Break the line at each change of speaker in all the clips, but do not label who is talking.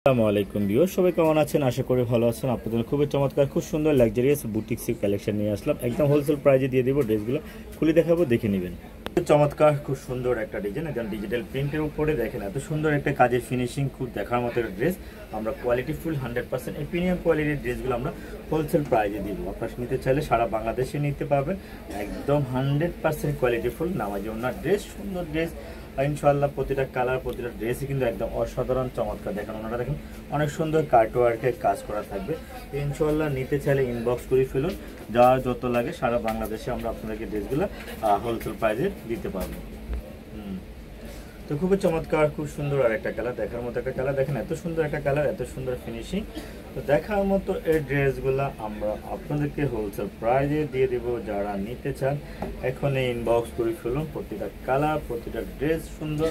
আসসালামু আলাইকুম ভিউয়ার, সবাই কেমন আছেন? আশা করি ভালো আছেন। আপনাদের খুবই চমৎকার, খুব সুন্দর লাক্সারিয়াস বুটিক্সি কালেকশন নিয়ে আসলাম। একদম হোলসেল প্রাইজে দিয়ে দিব। ড্রেসগুলো খুলে দেখাবো, দেখে নেবেন। চমৎকার, খুব সুন্দর একটা ডিজাইন, একদম ডিজিটাল প্রিন্টের উপরে দেখেন এত সুন্দর একটা কাজের ফিনিশিং, খুব দেখার মতো একটা ড্রেস। আমরা কোয়ালিটি ফুল 100% এই প্রিমিয়াম কোয়ালিটির ড্রেসগুলো আমরা হোলসেল প্রাইজে দিব। আপনারা নিতে চাইলে সারা বাংলাদেশে নিতে পারবেন। একদম 100% কোয়ালিটি ফুল নামাজি ওনার ড্রেস, সুন্দর ড্রেস ইনশাআল্লাহ। প্রতিটা কালার, প্রতিটা ড্রেসই কিন্তু একদম অসাধারণ চমৎকার। দেখেন ওনারা দেখেন অনেক সুন্দর কার্টওয়ার্কের কাজ করা থাকবে। ইনশাআল্লাহ নিতে চাইলে ইনবক্স করে ফেলুন। যার যত লাগে সারা বাংলাদেশে আমরা আপনাদেরকে ড্রেসগুলো হোলসেল প্রাইজে দিতে পারবো। তো খুবই চমৎকার, খুব সুন্দর আর একটা কালার, দেখার মতো একটা কালার। দেখেন এত সুন্দর একটা কালার, এত সুন্দর ফিনিশিং। তো দেখার মতো এই ড্রেসগুলো আমরা আপনাদেরকে হোলসেল প্রাইজে দিয়ে দেব। যারা নিতে চান এখনই ইনবক্স করে ফেলুন। প্রতিটা কালার, প্রতিটা ড্রেস সুন্দর,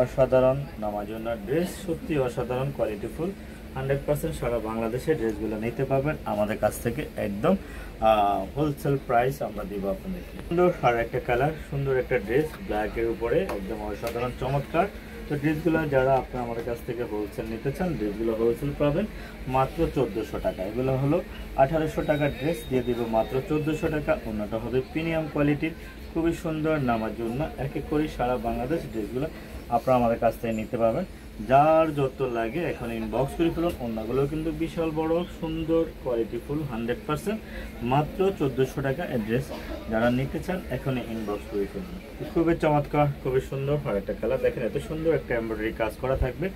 অসাধারণ। নামার জন্য ড্রেস সত্যি অসাধারণ, কোয়ালিটিফুল। 100% সারা বাংলাদেশে ড্রেসগুলো নিতে পারবেন আমাদের কাছ থেকে। একদম হোলসেল প্রাইস আমরা দিব আপনাদেরকে। সুন্দর আর একটা কালার, সুন্দর একটা ড্রেস ব্ল্যাকের উপরে, একদম অসাধারণ চমৎকার। তো ড্রেসগুলো যারা আপনারা আমাদের কাছ থেকে হোলসেল নিতে চান, ড্রেসগুলো হোলসেল পাবেন মাত্র 1400 টাকা। এগুলো হলো 1800 টাকার ড্রেস, দিয়ে দিব মাত্র 1400 টাকা। অন্যটা হবে প্রিমিয়াম কোয়ালিটির, খুবই সুন্দর। নামার জন্য এক এক করে সারা বাংলাদেশ ড্রেসগুলো আপনারা আমাদের কাছ থেকে নিতে পারবেন। যার যত লাগে এখন ইনবক্স করে ফেলুন। অন্যগুলো কিন্তু বিশাল বড়, সুন্দর, কোয়ালিটিফুল, 100% মাত্র 1400 টাকা অ্যাড্রেস। যারা নিতে চান এখনই ইনবক্স করে ফেলুন। খুবই চমৎকার, খুবই সুন্দর আর একটা কালার। দেখেন এত সুন্দর একটা এমব্রয়ডারি কাজ করা থাকবে।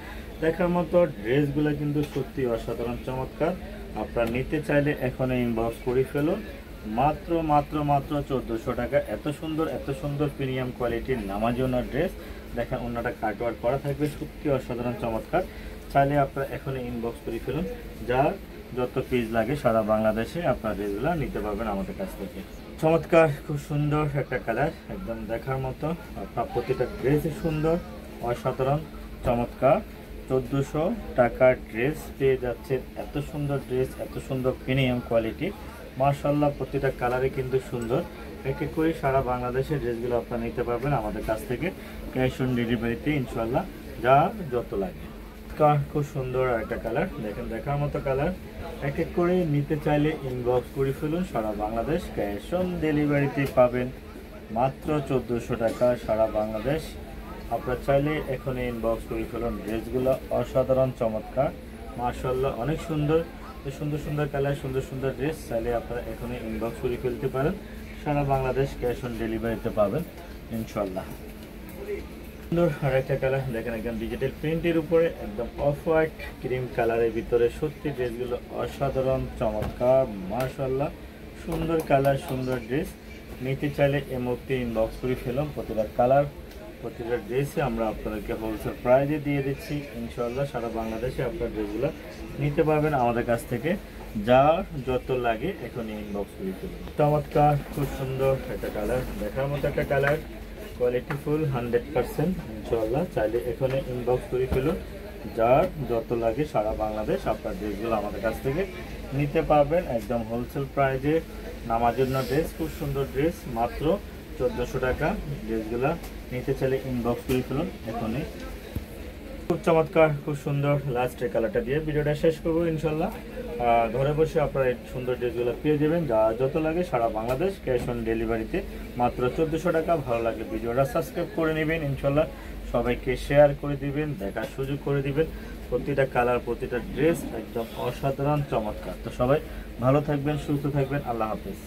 দেখার মতো ড্রেসগুলো কিন্তু সত্যি অসাধারণ চমৎকার। আপনারা নিতে চাইলে এখনই ইনবক্স করে ফেলুন। মাত্র মাত্র মাত্র 1400 টাকা। এত সুন্দর, এত সুন্দর প্রিমিয়াম কোয়ালিটির নামার জন্য ড্রেস। দেখেন অন্যটা কাটওয়ার্ক করা থাকবে, সত্যি অসাধারণ চমৎকার। চাইলে আপনারা এখনই ইনবক্স করে ফেলুন। যার যত পিস লাগে সারা বাংলাদেশে আপনারা ড্রেসগুলো নিতে পারবেন আমাদের কাছ থেকে। চমৎকার, খুব সুন্দর একটা কালার, একদম দেখার মতো। আপনার প্রতিটা ড্রেসই সুন্দর, অসাধারণ চমৎকার। 1400 টাকার ড্রেস পেয়ে যাচ্ছে। এত সুন্দর ড্রেস, এত সুন্দর প্রিমিয়াম কোয়ালিটি, মাশাআল্লাহ। প্রতিটা কালারই কিন্তু সুন্দর। এক এক করে সারা বাংলাদেশের ড্রেসগুলো আপনারা নিতে পারবেন আমাদের কাছ থেকে ক্যাশ অন ডেলিভারিতে ইনশাআল্লাহ। যা যত লাগে। খুব সুন্দর আর একটা কালার, দেখেন দেখার মতো কালার। এক এক করে নিতে চাইলে ইনবক্স করে ফেলুন। সারা বাংলাদেশ ক্যাশ অন ডেলিভারিতে পাবেন মাত্র 1400 টাকা সারা বাংলাদেশ। আপনারা চাইলে এখনই ইনবক্স করে ফেলুন। ড্রেসগুলো অসাধারণ চমৎকার, মাশাআল্লাহ, অনেক সুন্দর। সুন্দর সুন্দর কালার, সুন্দর সুন্দর ড্রেস চাইলে আপনারা এখনই ইনবক্স করে ফেলতে পারেন। সারা বাংলাদেশ ক্যাশ অন ডেলিভারিতে পাবেন ইনশাআল্লাহ। সুন্দর আর একটা কালার, দেখেন একদম ডিজিটাল প্রিন্টের উপরে, একদম অফ হোয়াইট ক্রিম কালারের ভিতরে। সত্যি ড্রেসগুলো অসাধারণ চমৎকার, মাশাআল্লাহ। সুন্দর কালার, সুন্দর ড্রেস। নিতে চাইলে এই মুহূর্তে ইনবক্স করে ফেলুন। প্রতিটা কালার, প্রতিটা ড্রেসে আমরা আপনাদেরকে হোলসেল প্রাইজে দিয়ে দিচ্ছি ইনশাআল্লাহ। সারা বাংলাদেশে আপনার ড্রেসগুলো নিতে পারবেন আমাদের কাছ থেকে। যার যত লাগে এখনই ইনবক্স করে ফেলুন। চমৎকার, খুব সুন্দর একটা কালার, দেখার মতো একটা কালার, কোয়ালিটিফুল 100% ইনশাআল্লাহ। চাইলে এখানে ইনবক্স করে ফেলুন। যার যত লাগে সারা বাংলাদেশ আপনার ড্রেসগুলো আমাদের কাছ থেকে নিতে পারবেন একদম হোলসেল প্রাইজে। নামার জন্য ড্রেস, খুব সুন্দর ড্রেস, মাত্র 1400 টাকা। ড্রেসগুলো নিতে চাইলে ইনবক্স করে ফেলুন এখনই। খুব চমৎকার, খুব সুন্দর। লাস্টের কালারটা দিয়ে ভিডিওটা শেষ করবো ইনশাল্লাহ। ঘরে বসে আপনারা এই সুন্দর ড্রেসগুলো পেয়ে যাবেন। যা যত লাগে সারা বাংলাদেশ ক্যাশ অন ডেলিভারিতে মাত্র 1400 টাকা। ভালো লাগলে ভিডিওটা সাবস্ক্রাইব করে নেবেন ইনশাল্লাহ। সবাইকে শেয়ার করে দিবেন, দেখার সুযোগ করে দিবেন। প্রতিটা কালার, প্রতিটা ড্রেস একদম অসাধারণ চমৎকার। তো সবাই ভালো থাকবেন, সুস্থ থাকবেন। আল্লাহ হাফেজ।